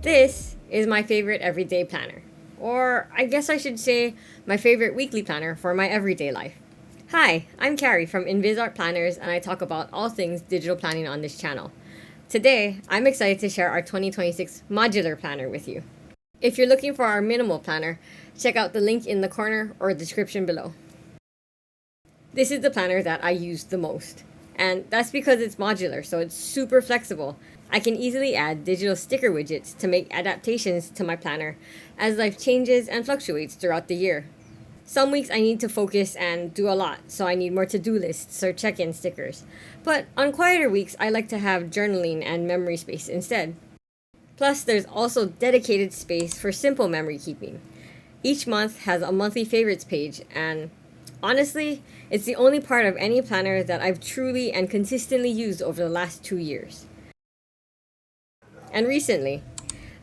This is my favorite everyday planner. Or I guess I should say my favorite weekly planner for my everyday life. Hi, I'm Carrie from InvisArt Planners and I talk about all things digital planning on this channel. Today, I'm excited to share our 2026 Modular Planner with you. If you're looking for our minimal planner, check out the link in the corner or description below. This is the planner that I use the most. And that's because it's modular, so it's super flexible. I can easily add digital sticker widgets to make adaptations to my planner as life changes and fluctuates throughout the year. Some weeks I need to focus and do a lot, so I need more to-do lists or check-in stickers. But on quieter weeks, I like to have journaling and memory space instead. Plus, there's also dedicated space for simple memory keeping. Each month has a monthly favorites page, and honestly, it's the only part of any planner that I've truly and consistently used over the last 2 years. And recently,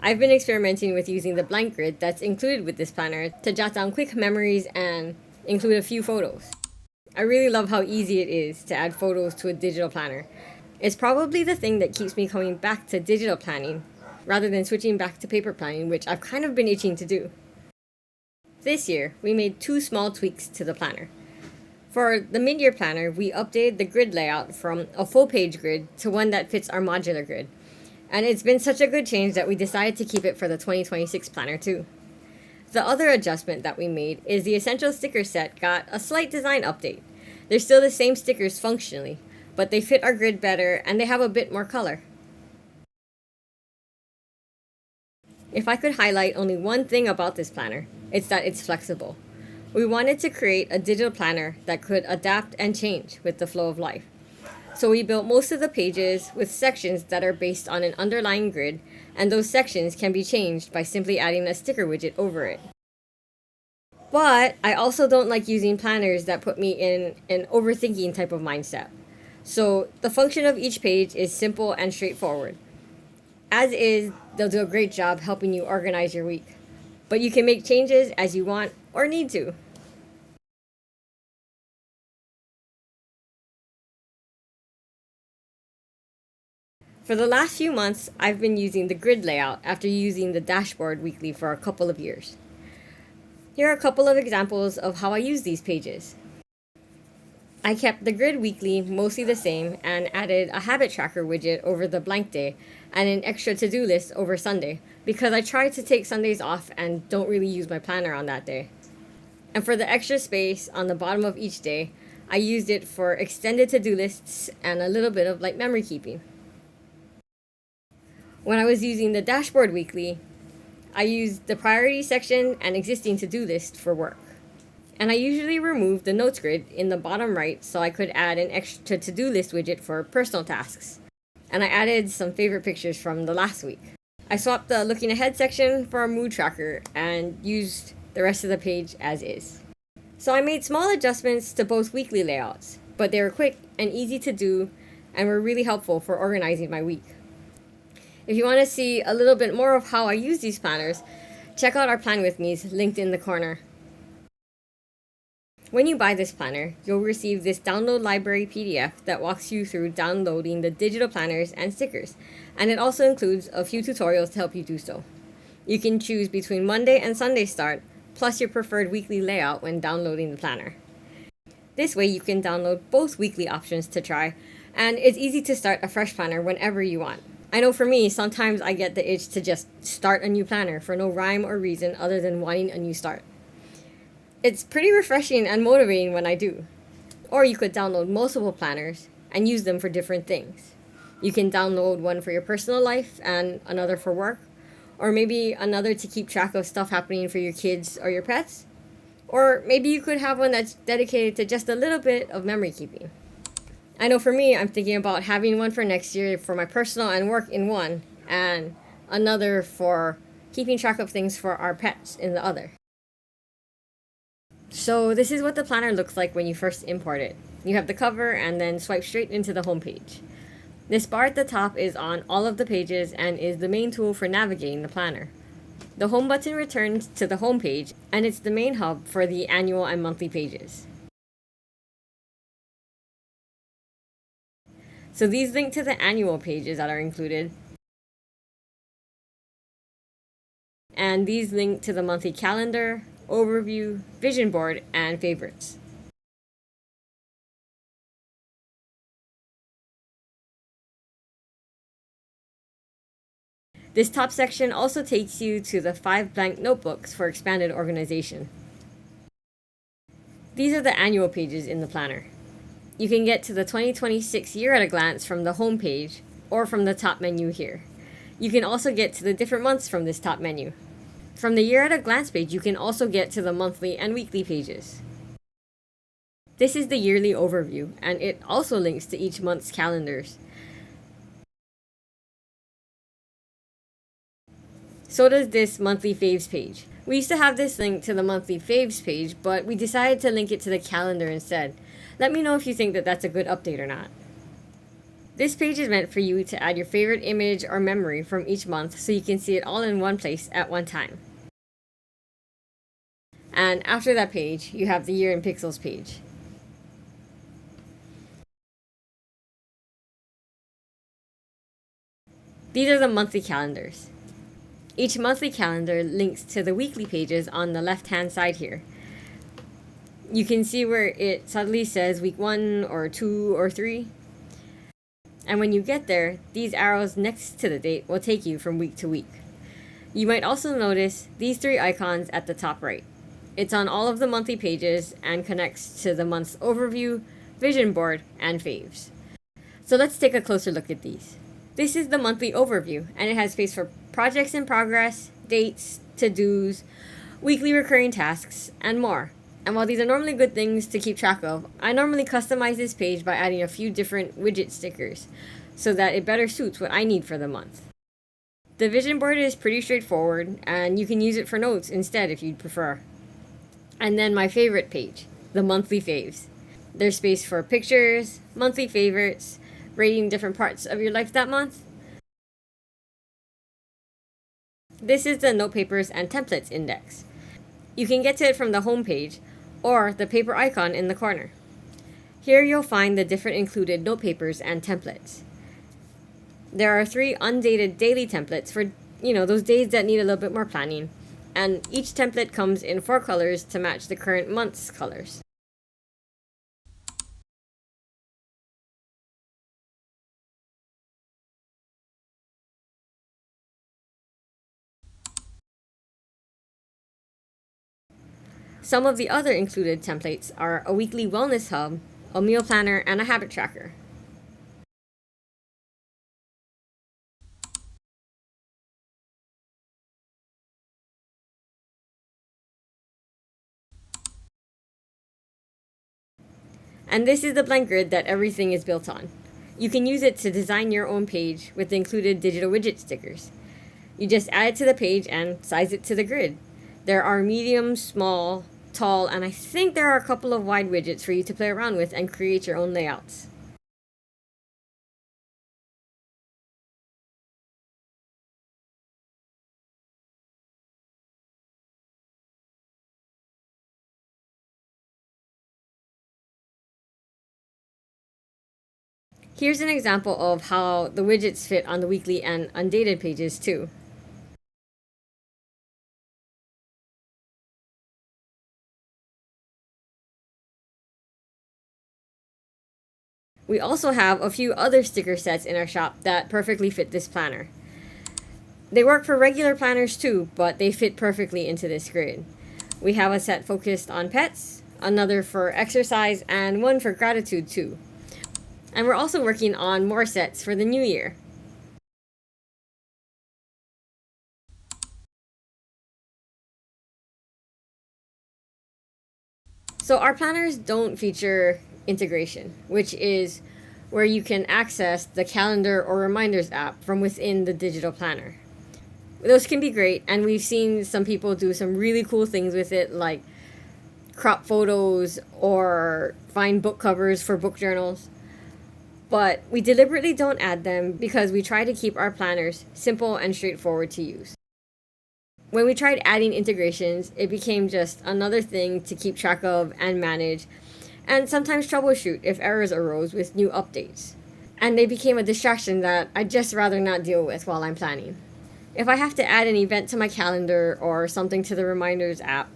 I've been experimenting with using the blank grid that's included with this planner to jot down quick memories and include a few photos. I really love how easy it is to add photos to a digital planner. It's probably the thing that keeps me coming back to digital planning rather than switching back to paper planning, which I've kind of been itching to do. This year, we made 2 small tweaks to the planner. For the mid-year planner, we updated the grid layout from a full-page grid to one that fits our modular grid. And it's been such a good change that we decided to keep it for the 2026 planner too. The other adjustment that we made is the essential sticker set got a slight design update. They're still the same stickers functionally, but they fit our grid better and they have a bit more color. If I could highlight only one thing about this planner, it's that it's flexible. We wanted to create a digital planner that could adapt and change with the flow of life. So we built most of the pages with sections that are based on an underlying grid, and those sections can be changed by simply adding a sticker widget over it. But I also don't like using planners that put me in an overthinking type of mindset. So the function of each page is simple and straightforward. As is, they'll do a great job helping you organize your week. But you can make changes as you want or need to. For the last few months, I've been using the grid layout after using the dashboard weekly for a couple of years. Here are a couple of examples of how I use these pages. I kept the grid weekly mostly the same and added a habit tracker widget over the blank day and an extra to-do list over Sunday because I try to take Sundays off and don't really use my planner on that day. And for the extra space on the bottom of each day, I used it for extended to-do lists and a little bit of like memory keeping. When I was using the dashboard weekly, I used the priority section and existing to-do list for work. And I usually remove the notes grid in the bottom right so I could add an extra to-do list widget for personal tasks. And I added some favorite pictures from the last week. I swapped the looking ahead section for a mood tracker and used the rest of the page as is. So I made small adjustments to both weekly layouts, but they were quick and easy to do and were really helpful for organizing my week. If you want to see a little bit more of how I use these planners, check out our Plan With Me's linked in the corner. When you buy this planner, you'll receive this download library PDF that walks you through downloading the digital planners and stickers, and it also includes a few tutorials to help you do so. You can choose between Monday and Sunday start, plus your preferred weekly layout when downloading the planner. This way you can download both weekly options to try, and it's easy to start a fresh planner whenever you want. I know for me, sometimes I get the itch to just start a new planner for no rhyme or reason other than wanting a new start. It's pretty refreshing and motivating when I do. Or you could download multiple planners and use them for different things. You can download one for your personal life and another for work, or maybe another to keep track of stuff happening for your kids or your pets. Or maybe you could have one that's dedicated to just a little bit of memory keeping. I know for me, I'm thinking about having one for next year for my personal and work in one, and another for keeping track of things for our pets in the other. So this is what the planner looks like when you first import it. You have the cover and then swipe straight into the home page. This bar at the top is on all of the pages and is the main tool for navigating the planner. The home button returns to the home page, and it's the main hub for the annual and monthly pages. So these link to the annual pages that are included, and these link to the monthly calendar, overview, vision board, and favorites. This top section also takes you to the 5 blank notebooks for expanded organization. These are the annual pages in the planner. You can get to the 2026 year at a glance from the home page or from the top menu here. You can also get to the different months from this top menu. From the year at a glance page, you can also get to the monthly and weekly pages. This is the yearly overview, and it also links to each month's calendars. So does this monthly faves page. We used to have this link to the monthly faves page, but we decided to link it to the calendar instead. Let me know if you think that that's a good update or not. This page is meant for you to add your favorite image or memory from each month so you can see it all in one place at one time. And after that page, you have the year in pixels page. These are the monthly calendars. Each monthly calendar links to the weekly pages on the left-hand side here. You can see where it suddenly says week 1 or 2 or 3. And when you get there, these arrows next to the date will take you from week to week. You might also notice these 3 icons at the top right. It's on all of the monthly pages and connects to the month's overview, vision board, and faves. So let's take a closer look at these. This is the monthly overview, and it has space for projects in progress, dates, to-dos, weekly recurring tasks, and more. And while these are normally good things to keep track of, I normally customize this page by adding a few different widget stickers so that it better suits what I need for the month. The vision board is pretty straightforward, and you can use it for notes instead if you'd prefer. And then my favorite page, the monthly faves. There's space for pictures, monthly favorites, rating different parts of your life that month. This is the Notepapers and Templates index. You can get to it from the home page or the paper icon in the corner. Here you'll find the different included notepapers and templates. There are 3 undated daily templates for, those days that need a little bit more planning, and each template comes in 4 colors to match the current month's colors. Some of the other included templates are a weekly wellness hub, a meal planner, and a habit tracker. And this is the blank grid that everything is built on. You can use it to design your own page with the included digital widget stickers. You just add it to the page and size it to the grid. There are medium, small, tall, and I think there are a couple of wide widgets for you to play around with and create your own layouts. Here's an example of how the widgets fit on the weekly and undated pages too. We also have a few other sticker sets in our shop that perfectly fit this planner. They work for regular planners too, but they fit perfectly into this grid. We have a set focused on pets, another for exercise, and one for gratitude too. And we're also working on more sets for the new year. So our planners don't feature integration, which is where you can access the calendar or reminders app from within the digital planner. Those can be great, and we've seen some people do some really cool things with it, like crop photos or find book covers for book journals. But we deliberately don't add them because we try to keep our planners simple and straightforward to use. When we tried adding integrations, it became just another thing to keep track of and manage, and sometimes troubleshoot if errors arose with new updates. And they became a distraction that I'd just rather not deal with while I'm planning. If I have to add an event to my calendar or something to the Reminders app,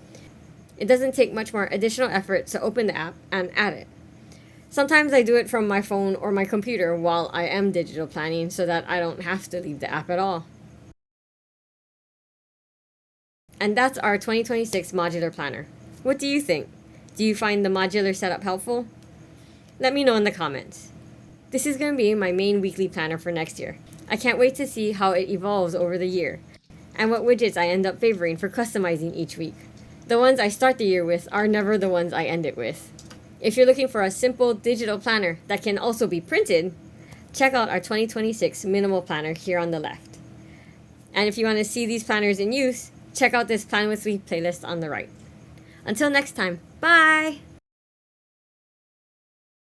it doesn't take much more additional effort to open the app and add it. Sometimes I do it from my phone or my computer while I am digital planning so that I don't have to leave the app at all. And that's our 2026 modular planner. What do you think? Do you find the modular setup helpful? Let me know in the comments. This is going to be my main weekly planner for next year. I can't wait to see how it evolves over the year and what widgets I end up favoring for customizing each week. The ones I start the year with are never the ones I end it with. If you're looking for a simple digital planner that can also be printed, check out our 2026 minimal planner here on the left. And if you want to see these planners in use, check out this Plan With Me playlist on the right. Until next time, bye!